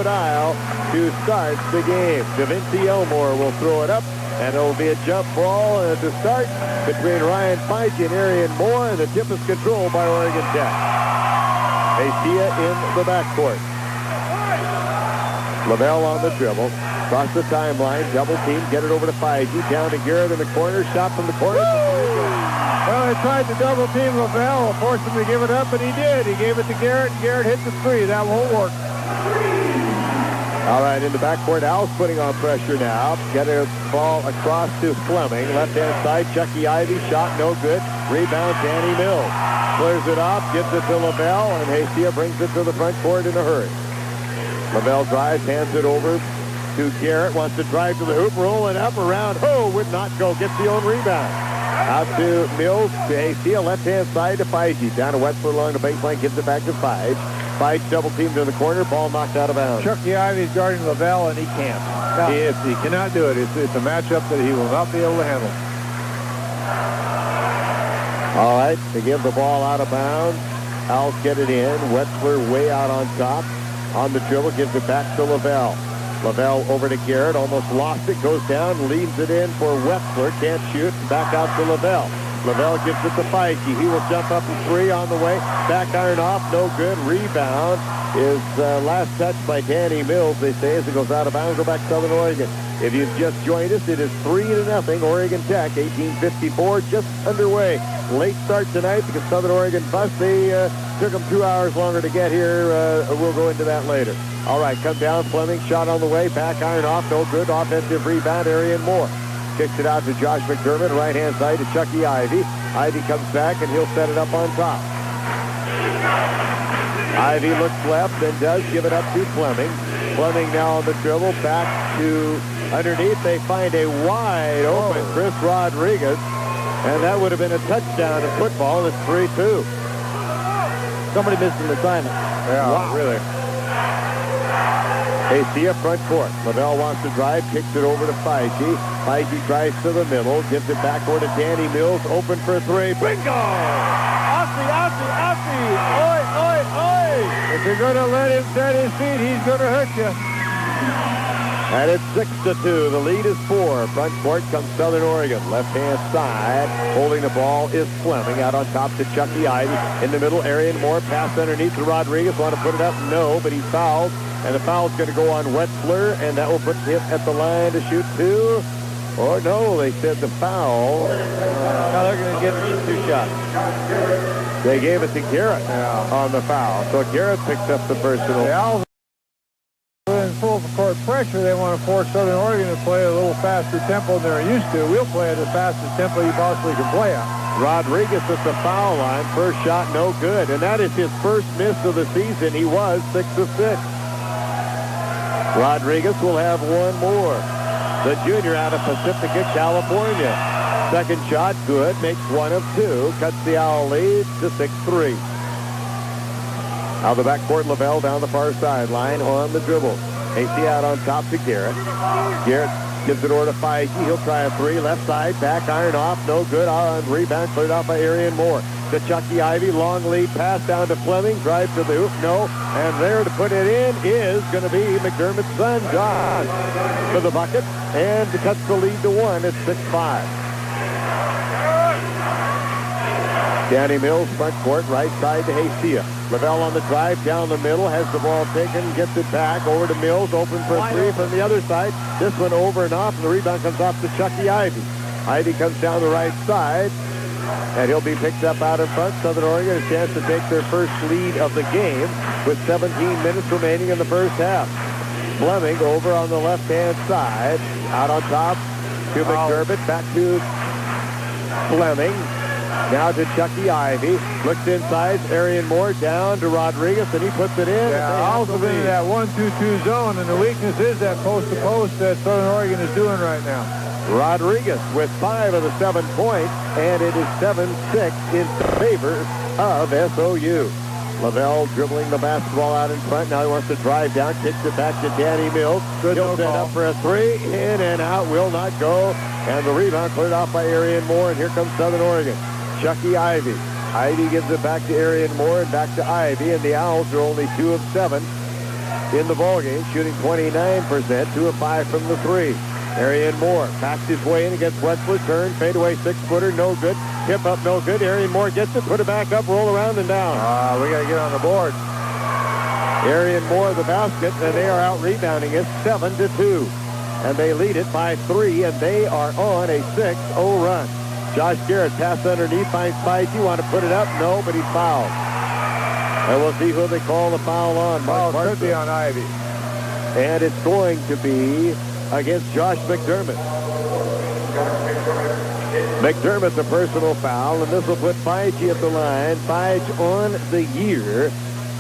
Aisle to start the game. DaVinci Elmore will throw it up, and it will be a jump ball to start between Ryan Feige and Arian Moore, and the tip is controlled by Oregon Tech. Acia in the backcourt. Lavelle on the dribble. Across the timeline, double team, get it over to Feige. Down to Garrett in the corner, shot from the corner. Well, they tried to double team Lavelle, forced him to give it up, and he did. He gave it to Garrett, and Garrett hit the three. That won't work. All right, in the backcourt, Al's putting on pressure now. Get a ball across to Fleming. Left-hand side, Chucky Ivey. Shot no good. Rebound, Danny Mills. Clears it off, gives it to Lavelle, and Hacia brings it to the front court in a hurry. Lavelle drives, hands it over to Garrett. Wants to drive to the hoop, rolling up around. Oh, would not go. Gets the own rebound. Out to Mills, to Hacia, left-hand side to Feige. Down to Wetzler along the baseline, gives it back to Feige. Feige double teamed in the corner, ball knocked out of bounds. Chucky Ivey's guarding Lavelle, and he can't. No. He cannot do it. It's a matchup that he will not be able to handle. All right, they give the ball out of bounds. Owls get it in. Wetzler way out on top. On the dribble, gives it back to Lavelle. Lavelle over to Garrett, almost lost it, goes down, leads it in for Wetzler, can't shoot, back out to Lavelle. Lavelle gives it to Feige. He will jump up a three on the way. Back iron off, no good. Rebound is last touch by Danny Mills, they say, as it goes out of bounds. Go back to Southern Oregon. If you've just joined us, it is 3-0, Oregon Tech, 18:54, just underway. Late start tonight because Southern Oregon bus. They took them 2 hours longer to get here. We'll go into that later. All right, come down. Fleming, shot on the way. Back iron off, no good. Offensive rebound, Arian Moore. Kicks it out to Josh McDermott, right-hand side to Chucky Ivey. Ivey comes back, and he'll set it up on top. Ivey looks left and does give it up to Fleming. Fleming now on the dribble, back to underneath. They find a wide-open Chris Rodriguez, and that would have been a touchdown in football. It's 3-2. Somebody missed an assignment. Yeah, wow. Really. Hacia front court. Lavelle wants to drive, kicks it over to Feige. Feige drives to the middle, gives it back over to Danny Mills, open for three. Bingo! Aussie, Aussie, Aussie! Oi, oi, oi! If you're going to let him set his feet, he's going to hurt you. And it's 6-2. The lead is 4. Front court comes Southern Oregon. Left-hand side. Holding the ball is Fleming. Out on top to Chucky Ivey. In the middle, Arian Moore. Pass underneath to Rodriguez. Want to put it up? No, but he's fouled. And the foul's going to go on Wetzler, and that will put him at the line to shoot two. Or no, they said the foul. Now they're going to get 2 shots. They gave it to Garrett on the foul. So Garrett picks up the personal. The Owls in full court pressure. They want to force Southern Oregon to play a little faster tempo than they're used to. We'll play at the fastest tempo you possibly can play at. Rodriguez at the foul line. First shot, no good. And that is his first miss of the season. He was 6 of 6. Rodriguez will have one more. The junior out of Pacifica, California. Second shot, good. Makes 1 of 2. Cuts the Owl lead to 6-3. Out of the backcourt, Lavelle down the far sideline on the dribble. AC out on top to Garrett. Garrett gives it over to Feige. He'll try a three. Left side, back iron off. No good. On rebound, cleared off by Arian Moore. To Chucky Ivey, long lead pass down to Fleming, drive to the hoop, no, and there to put it in is going to be McDermott's son, John, for the bucket, and cuts the lead to 1 at 6-5. Danny Mills, front court, right side to Hacia. Lavelle on the drive, down the middle, has the ball taken, gets it back, over to Mills, open for a three from the other side. This one over and off, and the rebound comes off to Chucky Ivey. Ivey comes down the right side, and he'll be picked up out in front. Southern Oregon a chance to take their first lead of the game with 17 minutes remaining in the first half. Fleming over on the left-hand side. Out on top to McDermott. Back to Fleming. Now to Chucky Ivey. Looks inside. Arian Moore down to Rodriguez, and he puts it in. Yeah, also been in that 1-2-2 zone, and the weakness is that post-to-post that Southern Oregon is doing right now. Rodriguez with 5 of the 7 points, and it is 7-6 in favor of SOU. Lavelle dribbling the basketball out in front. Now he wants to drive down, kicks it back to Danny Mills. He'll set up for a three. In and out, will not go. And the rebound cleared off by Arian Moore, and here comes Southern Oregon. Chucky Ivey. Ivey gives it back to Arian Moore and back to Ivey, and the Owls are only 2 of 7 in the ballgame, shooting 29%, 2 of 5 from the 3. Arian Moore backs his way in against Wetzler. Turn, fadeaway 6-footer, no good. Tip up, no good. Arian Moore gets it, put it back up, roll around and down. We got to get on the board. Arian Moore the basket, and they are out rebounding it 7-2. And they lead it by 3, and they are on a 6-0 run. Josh Garrett pass underneath, finds Feige. Want to put it up? No, but he's fouled. And we'll see who they call the foul on. Foul could be on Ivy. And it's going to be against Josh McDermott. McDermott's a personal foul, and this will put Feige at the line. Feige on the year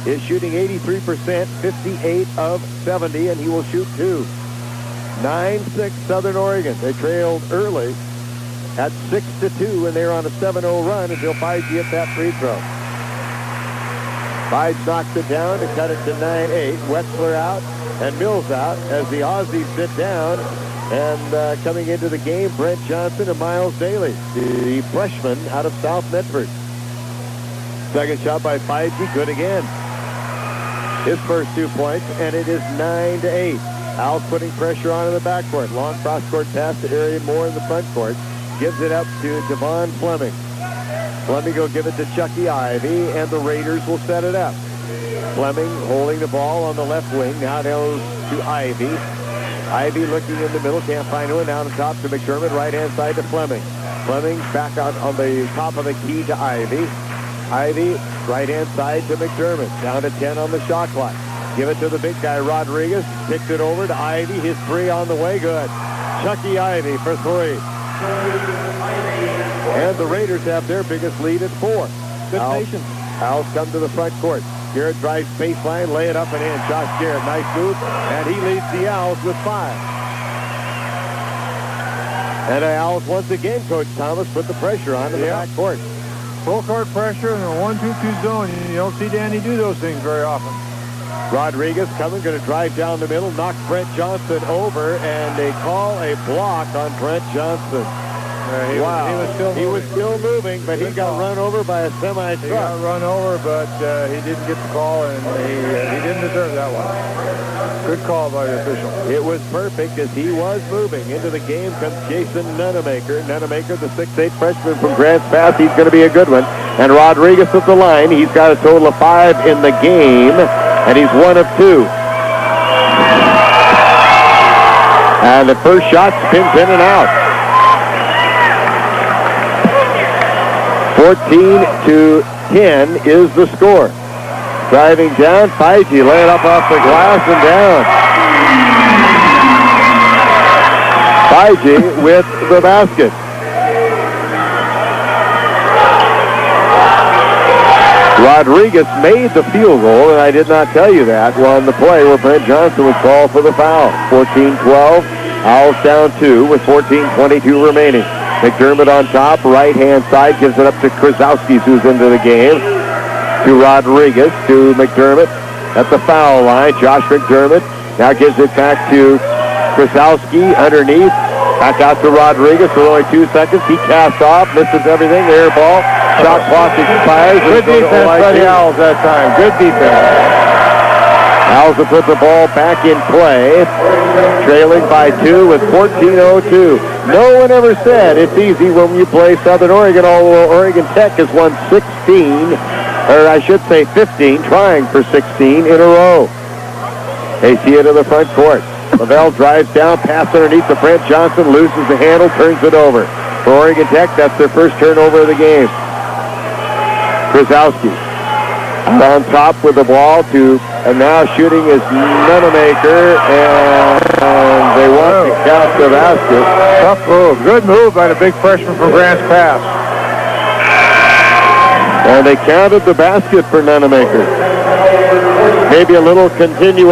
is shooting 83%, 58 of 70, and he will shoot 2. 9-6 Southern Oregon. They trailed early at 6-2, and they're on a 7-0 run until Feige hits that free throw. Feige knocks it down to cut it to 9-8. Wetzler out and Mills out as the Aussies sit down. And coming into the game, Brent Johnson and Miles Daly, the freshman out of South Medford. Second shot by Feige, good again. His first 2 points, and it is 9-8. Al's putting pressure on in the backcourt. Long cross-court pass to Arian Moore in the front court. Gives it up to Devon Fleming. Fleming will give it to Chucky Ivy, and the Raiders will set it up. Fleming holding the ball on the left wing. Now goes to Ivy. Ivy looking in the middle, can't find one. Down the top to McDermott, right-hand side to Fleming. Fleming back out on the top of the key to Ivy. Ivy, right-hand side to McDermott. Down to 10 on the shot clock. Give it to the big guy, Rodriguez. Kicks it over to Ivy. His 3 on the way, good. Chucky Ivy for 3. And the Raiders have their biggest lead at 4. Good patience. Owls come to the front court. Garrett drives baseline, lay it up and in. Josh Garrett, nice move, and he leads the Owls with 5. And the Owls once again, Coach Thomas, put the pressure on in the back court. Full court pressure in the 1-2-2 zone. You don't see Danny do those things very often. Rodriguez coming, going to drive down the middle, knocks Brent Johnson over, and they call a block on Brent Johnson. He was still moving, but he got run over by a semi-truck. He got run over, but he didn't get the call, and he didn't deserve that one. Good call by the official. It was perfect as he was moving. Into the game comes Jason Nunemaker. Nunemaker, the 6'8 freshman from Grants Pass. He's going to be a good one. And Rodriguez at the line. He's got a total of 5 in the game, and he's 1 of 2. And the first shot spins in and out. 14-10 is the score. Driving down, Feige lay it up off the glass and down. Feige with the basket. Rodriguez made the field goal, and I did not tell you that on the play where Brent Johnson was called for the foul. 14-12, Owls down 2 with 14:22 remaining. McDermott on top, right-hand side, gives it up to Krasowski, who's into the game. To Rodriguez, to McDermott at the foul line. Josh McDermott now gives it back to Krasowski underneath. Back out to Rodriguez for only 2 seconds. He casts off, misses everything. Air ball. Shot clock expires. Good defense by the Owls that time. Good defense. Owls will put the ball back in play, trailing by 2 with 14:02. No one ever said it's easy when you play Southern Oregon, although Oregon Tech has won 16, or I should say 15, trying for 16 in a row. They see it in the front court. Lavelle drives down, pass underneath to Brent Johnson, loses the handle, turns it over. For Oregon Tech, that's their first turnover of the game. Krasowski out on top with the ball and now shooting is Nunemaker, and they want to count the basket. Tough move. Good move by the big freshman from Grants Pass. And they counted the basket for Nunemaker. Maybe a little continuation.